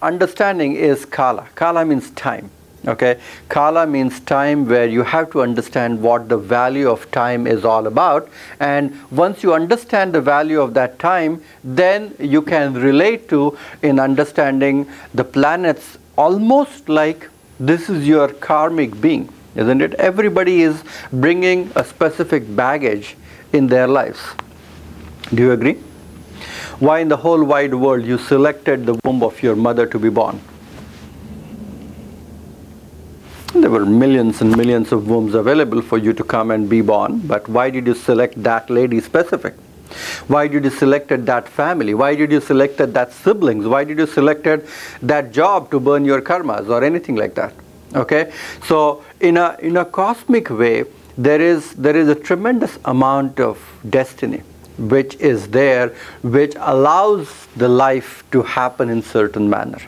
understanding is Kala. Kala means time. Okay, Kala means time, where you have to understand what the value of time is all about, and once you understand the value of that time, then you can relate to in understanding the planets, almost like this is your karmic being, isn't it? Everybody is bringing a specific baggage in their lives. Do you agree? Why in the whole wide world you selected the womb of your mother to be born? There were millions and millions of wombs available for you to come and be born, but why did you select that lady specific? Why did you select that family? Why did you select that siblings? Why did you select that job to burn your karmas or anything like that? Okay, so in a cosmic way, there is a tremendous amount of destiny which is there, which allows the life to happen in certain manner.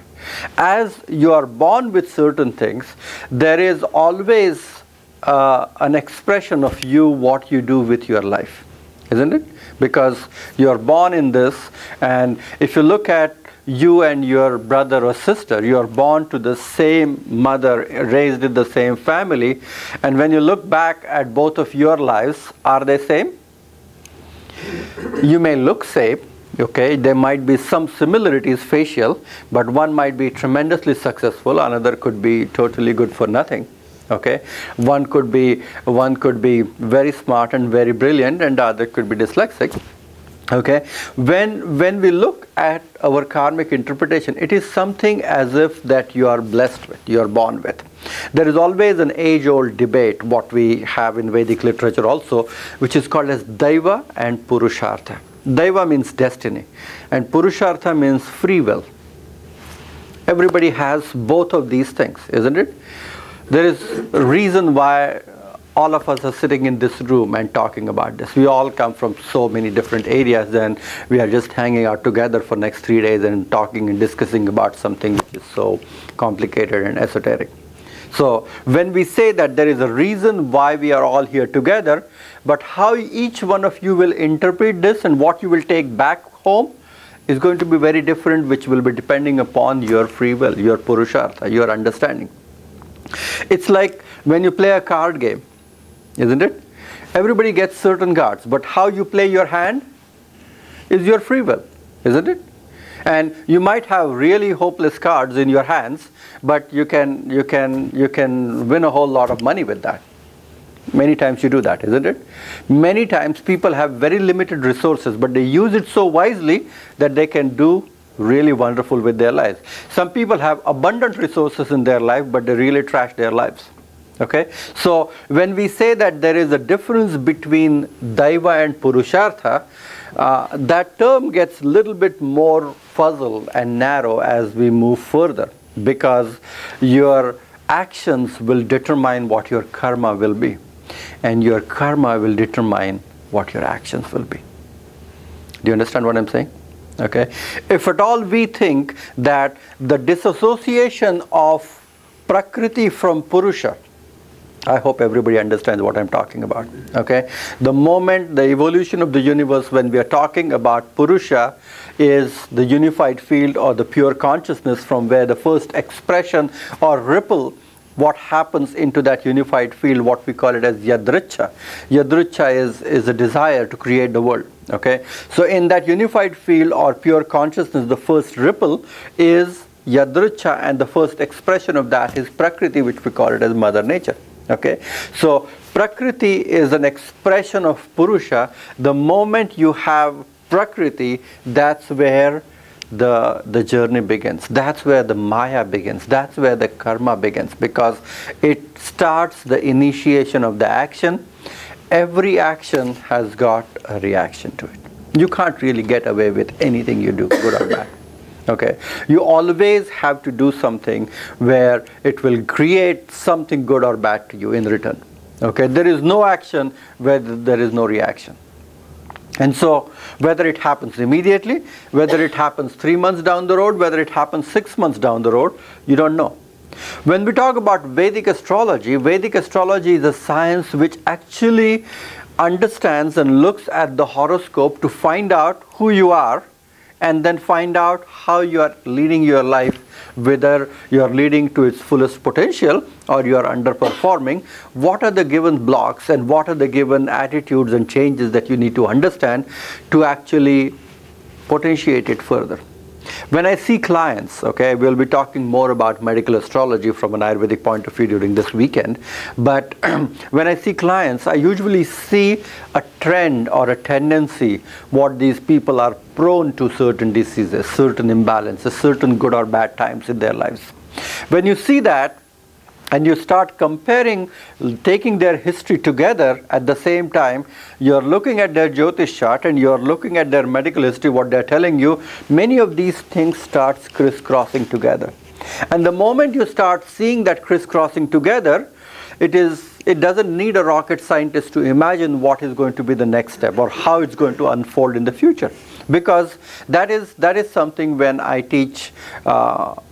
As you are born with certain things, there is always an expression of you, what you do with your life, isn't it? Because you are born in this, and if you look at you and your brother or sister, you are born to the same mother, raised in the same family, and when you look back at both of your lives, are they same? You may look same. Okay, there might be some similarities facial, but one might be tremendously successful, another could be totally good for nothing. Okay, one could be very smart and very brilliant, and the other could be dyslexic. Okay, when we look at our karmic interpretation, it is something as if that you are blessed with, you are born with. There is always an age-old debate, what we have in Vedic literature also, which is called as Daiva and Purushartha. Daiva means destiny, and Purushartha means free will. Everybody has both of these things, isn't it? There is a reason why all of us are sitting in this room and talking about this. We all come from so many different areas, and we are just hanging out together for next 3 days and talking and discussing about something which is so complicated and esoteric. So when we say that there is a reason why we are all here together, but how each one of you will interpret this and what you will take back home is going to be very different, which will be depending upon your free will, your Purushartha, your understanding. It's like when you play a card game, isn't it? Everybody gets certain cards, but how you play your hand is your free will, isn't it? And you might have really hopeless cards in your hands, but you can win a whole lot of money with that. Many times you do that, isn't it? Many times people have very limited resources, but they use it so wisely that they can do really wonderful with their lives. Some people have abundant resources in their life, but they really trash their lives. Okay, so when we say that there is a difference between Daiva and Purushartha, that term gets a little bit more fuzzled and narrow as we move further, because your actions will determine what your karma will be, and your karma will determine what your actions will be. Do you understand what I'm saying? Okay, if at all we think that the disassociation of Prakriti from Purusha, I hope everybody understands what I'm talking about. Okay, the moment, the evolution of the universe, when we are talking about Purusha, is the unified field or the pure consciousness, from where the first expression or ripple, what happens into that unified field, what we call it as Yadricha. Yadricha is a desire to create the world. Okay, so in that unified field or pure consciousness, the first ripple is Yadricha, and the first expression of that is Prakriti, which we call it as Mother Nature. Okay, so Prakriti is an expression of Purusha. The moment you have Prakriti, that's where the journey begins. That's where the Maya begins. That's where the karma begins, because it starts the initiation of the action. Every action has got a reaction to it. You can't really get away with anything you do, good or bad. Okay, you always have to do something where it will create something good or bad to you in return. Okay, there is no action where there is no reaction. And so whether it happens immediately, whether it happens 3 months down the road, whether it happens 6 months down the road, you don't know. When we talk about Vedic astrology is a science which actually understands and looks at the horoscope to find out who you are, and then find out how you are leading your life whether you are leading to its fullest potential or you are underperforming. What are the given blocks and what are the given attitudes and changes that you need to understand to actually potentiate it further? When I see clients, okay, we'll be talking more about medical astrology from an Ayurvedic point of view during this weekend, but when I see clients, I usually see a trend or a tendency what these people are prone to certain diseases, certain imbalances, certain good or bad times in their lives. When you see that, and you start comparing, taking their history together at the same time, you're looking at their Jyotish chart and you're looking at their medical history, what they're telling you, many of these things starts crisscrossing together. And the moment you start seeing that crisscrossing together, it doesn't need a rocket scientist to imagine what is going to be the next step or how it's going to unfold in the future. Because that is something when I teach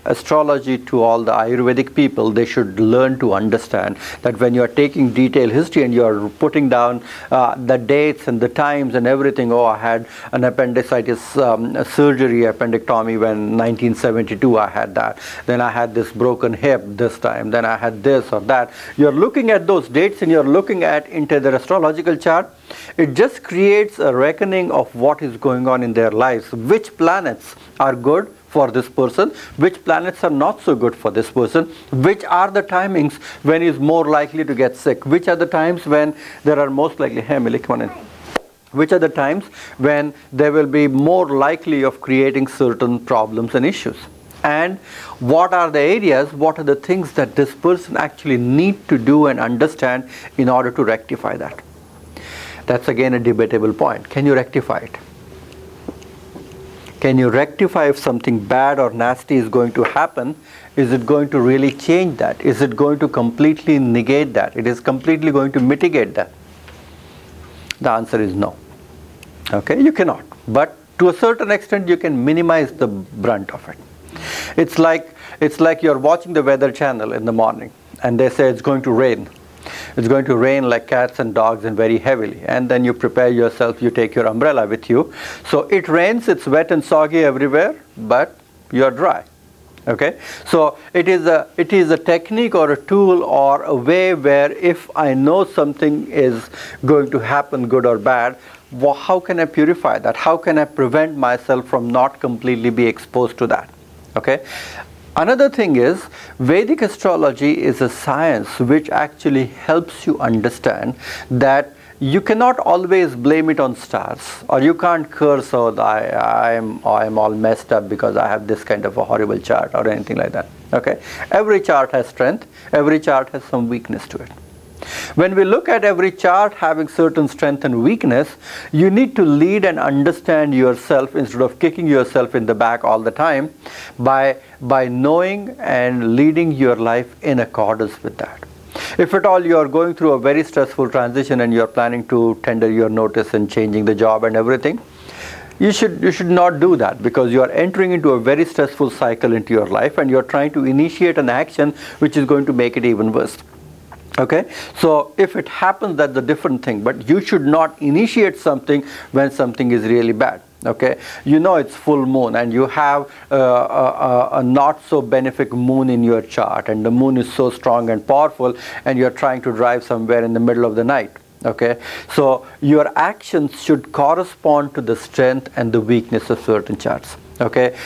astrology to all the Ayurvedic people, they should learn to understand that when you are taking detailed history and you are putting down the dates and the times and everything, oh, I had an appendicitis surgery, appendectomy when 1972 I had that, then I had this broken hip this time, then I had this or that. You're looking at those dates and you're looking at into their astrological chart. It just creates a reckoning of what is going on in their lives, which planets are good for this person, which planets are not so good for this person, which are the timings when he's more likely to get sick, which are the times when there are most likely, hey Millie, come on in. Which are the times when they will be more likely of creating certain problems and issues. And what are the areas, what are the things that this person actually need to do and understand in order to rectify that. That's again a debatable point. Can you rectify it? Can you rectify if something bad or nasty is going to happen? Is it going to really change that? Is it going to completely negate that? It is completely going to mitigate that? The answer is no. Okay, you cannot. But to a certain extent, you can minimize the brunt of it. It's like you're watching the Weather Channel in the morning and they say it's going to rain. It's going to rain like cats and dogs and very heavily, and then you prepare yourself, you take your umbrella with you. So it rains, it's wet and soggy everywhere, but you're dry. Okay, so it is a technique or a tool or a way where if I know something is going to happen, good or bad, how can I purify that? How can I prevent myself from not completely be exposed to that? Okay. Another thing is, Vedic astrology is a science which actually helps you understand that you cannot always blame it on stars, or you can't curse, oh, I'm all messed up because I have this kind of a horrible chart or anything like that. Okay? Every chart has strength, every chart has some weakness to it. When we look at every chart having certain strength and weakness, you need to lead and understand yourself instead of kicking yourself in the back all the time by knowing and leading your life in accordance with that. If at all you are going through a very stressful transition and you are planning to tender your notice and changing the job and everything, you should not do that, because you are entering into a very stressful cycle into your life and you are trying to initiate an action which is going to make it even worse. Okay, so if it happens, that's a different thing, but you should not initiate something when something is really bad. Okay, you know it's full moon and you have a not so benefic moon in your chart, and the moon is so strong and powerful, and you're trying to drive somewhere in the middle of the night. Okay, so your actions should correspond to the strength and the weakness of certain charts. Okay.